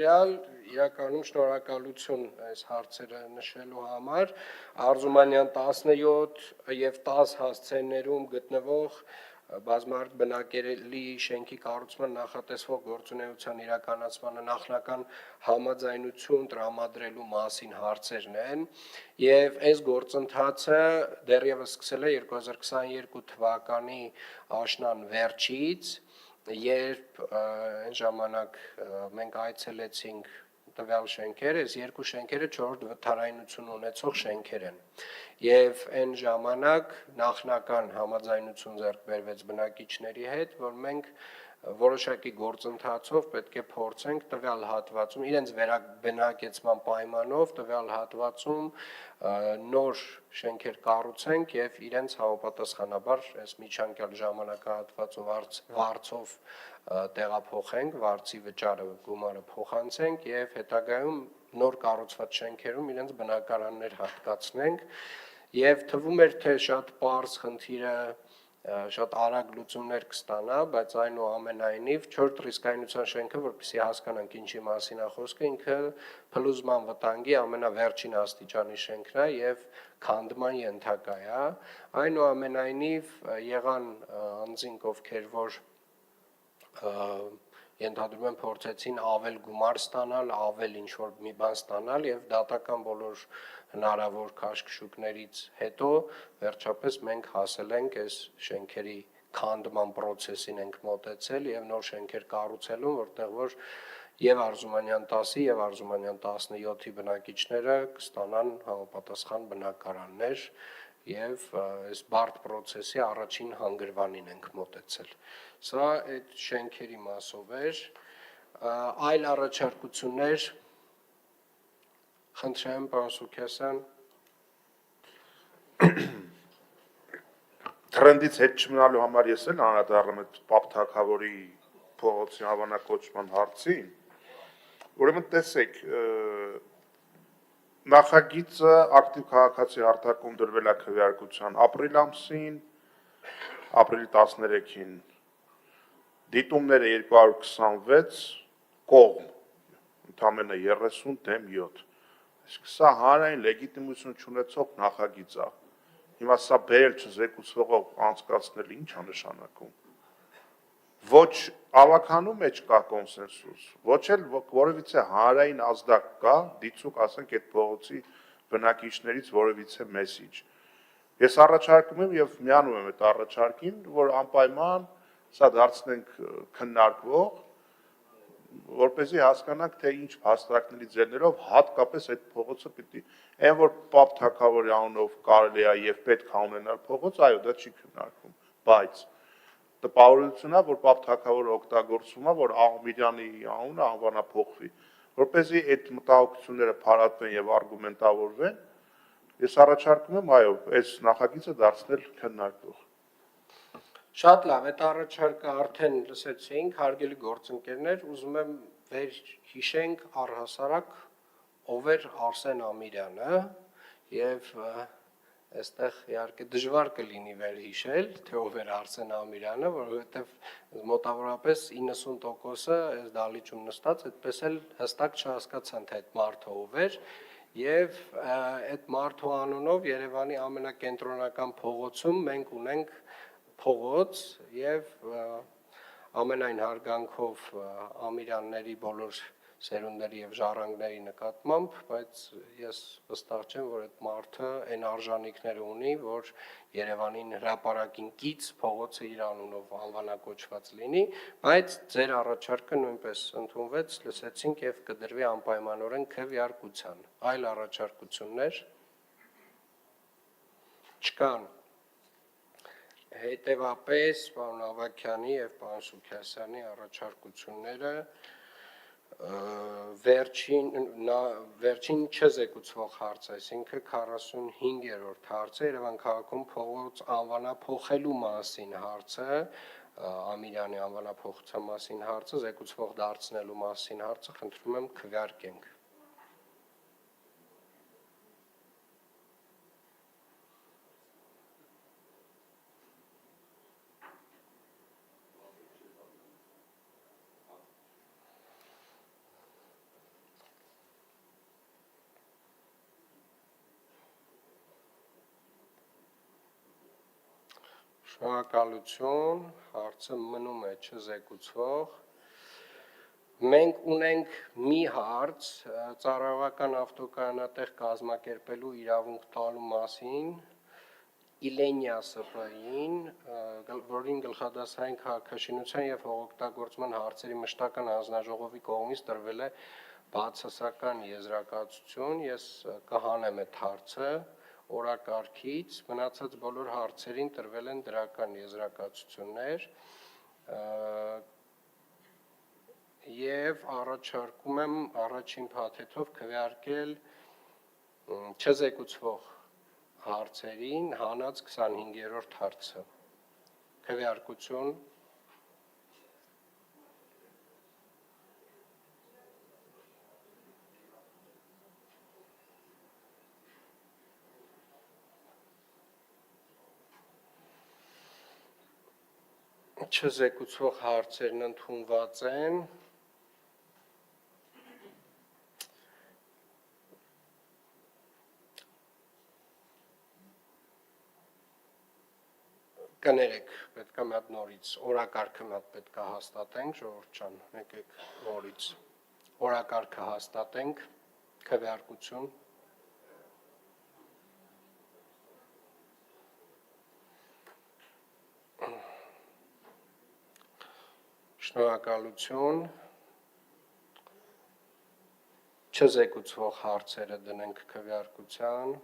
Իրականում շնորհակալություն այս հարցերը նշելու համար, Արզումանյան 17 և 10 հասցեներում գտնվող բազմարդ բնակելի շենքի կառուցման նախատեսվող գործունեության իրականացմանը նախնական համաձայնություն տրամադրելու մասին հարցերն են, և այս գործընթացը դեռևս սկսել է 2022 թվականի աշնան վերջից, երբ այն ժամանակ մենք այցելեցինք տվյալ շենքերը, այս երկու շենքերը 4-րդ վթարայնություն ունեցող շենքեր են, և այն ժամանակ նախնական համաձայնություն ձեռք բերվեց բնակիչների հետ, որ մենք որոշակի գործընթացով պետք է փորձենք տվյալ հատվածում, իրենց վերաբնակեցման պայմանով տվյալ հատվածում նոր շենքեր կառուցենք և իրենց համապատասխանաբար այս միջանկյալ ժամանակահատվածում վարձով տեղափոխենք, վարձի վճարը գումարը փոխանցենք և հետագայում նոր կառուցված շենքերում իրենց բնակարաններ հատկացնենք, և թվում էր, թե շատ պարզ խնդիրը շատ արագ լուծումներ կստանա, բայց այնուամենայնիվ 4 ռիսկայնության շենքը, որպեսզի հասկանանք ինչի մասին է խոսքը, ինքը փլուզման վտանգի ամենավերջին աստիճանի շենքն է և քանդման ենթակա է, այնուամենայնիվ եղան անձինք, ովքեր որ ենթադրում եմ փորձեցին ավել գումար ստանալ, ավել ինչ-որ մի բան ստանալ և դատական բոլոր հնարավոր քաշքշուկներից հետո վերջապես մենք հասել ենք այս շենքերի քանդման պրոցեսին ենք մոտեցել և նոր շենքեր կառուցելու, որտեղ որ և Արզումանյան 10-ի և Արզումանյան 17-ի բնակիչները կստանան համապատասխան բնակարաններ և այս բարդ պրոցեսի առաջին հանգրվանին ենք մոտեցել։ Սա այդ շենքերի մասով էր, այլ առաջարկություններ, խնդրեմ, պարոն Սուքիասյան։ Թրենդից հետ չմնալու համար ես էլ անդրադառնում եմ Պապ Թագավորի փողոցի անվանակոչման հարցին, ուրեմն տեսեք, նախագիծը ակտիվ քաղաքացի հարթակում դրվել է քվեարկության ապրիլ ամսին, ապրիլի 13-ին, դիտումները 226 կողմ, ընդամենը 30 դեմ 7, իսկ սա հանրային լեգիտիմություն չունեցող նախագիծ է, հիմա սա բերել չզեկուցվող անցկացնել ինչ է նշանակում, ոչ ավականու մեջ կա կոնսենսուս, ոչ էլ որևիցե հանրային ազդակ կա, դիցուք ասենք այդ փողոցի բնակիչներից որևիցե մեսիջ։ Ես առաջարկում եմ և միանում եմ այդ առաջարկին, որ անպայման սա դարձնենք քննարկվող, որպեսզի հասկանանք, թե ինչ փաստարկների ձեռներով հատկապես այդ փողոցը պիտի, այն որ Պապ Թագավորի անունով կարելի է և պետք է ունենալ փողոց, այո, դա չի քննարկվում, բայց տպավորությունն է, որ Պապ Թագավորը օգտագործվում է, որ Աղմիրյանի անունը անվանափոխվի, որպեսզի այդ մտահոգությունները փարատվեն և արգումենտավորվեն, ես առաջարկում եմ, այո, այս նախագիծը դարձնել քննարկվող։ Շատ լավ, այդ առաջարկը արդեն լսեցինք, հարգելի գործընկերներ, ուզում եմ վերհիշենք առհասարակ ով էր Արսեն Ամիրյանը և այստեղ իհարկե դժվար կլինի վերհիշել, թե ով էր Արսեն Ամիրյանը, որովհետև մոտավորապես 90%-ը այս դահլիճում նստած այդպես էլ հստակ չհասկացան, թե այդ մարդը ով էր, և այդ մարդու անունով Երևանի ամենակենտրոնական փողոցում մենք ունենք փողոց և ամենայն հարգանքով Ամիրյանների բոլոր սերունդների և ժառանգների նկատմամբ, բայց ես վստահ չեմ, որ այդ մարդը այն արժանիքները ունի, որ Երևանին հրապարակին կից փողոցը իր անունով անվանակոչված լինի, բայց ձեր առաջարկը նույնպես ընդունվեց, լսեցինք և կդրվի անպայմանորեն քվեարկության։ Այլ առաջարկություններ չկան։ Հետևապես պարոն Ավագյանի և պարոն Սուքիասյանի առաջարկությունները վերջին չզեկուցվող հարց, այսինքն 45-րդ հարցը Երևան քաղաքում փողոց անվանափոխելու մասին հարցը, Ամիրյանի անվանափոխության մասին հարցը, զեկուցվող դարձնելու մասին հարցը, խնդրում եմ քվեարկենք։ Շնորհակալություն, հարցը մնում է չզեկուցվող։ Մենք ունենք մի հարց ծառայողական ավտոկայանատեղ կազմակերպելու իրավունք տալու մասին Իլենիա ՍՊ-ին, որին գլխադասային քաղաքաշինության եւ հողօգտագործման հարցերի մշտական հանձնաժողովի կողմից տրվել է բացասական եզրակացություն, ես կհանեմ այդ հարցը օրակարգից, մնացած բոլոր հարցերին տրվել են դրական եզրակացություններ, եւ առաջարկում եմ առաջին փաթեթով քվեարկել չզեկուցվող հարցերին հանած 25-րդ հարցը։ Քվեարկություն։ Չզեկուցվող հարցերն ընդունված են։ Կներեք, պետք է մի հատ նորից օրակարգը մի հատ պետք է հաստատենք, ժողովուրդ ջան, եկեք նորից օրակարգը հաստատենք, քվեարկություն։ Շնորհակալություն։ Չզեկուցվող հարցերը դնենք քվեարկության։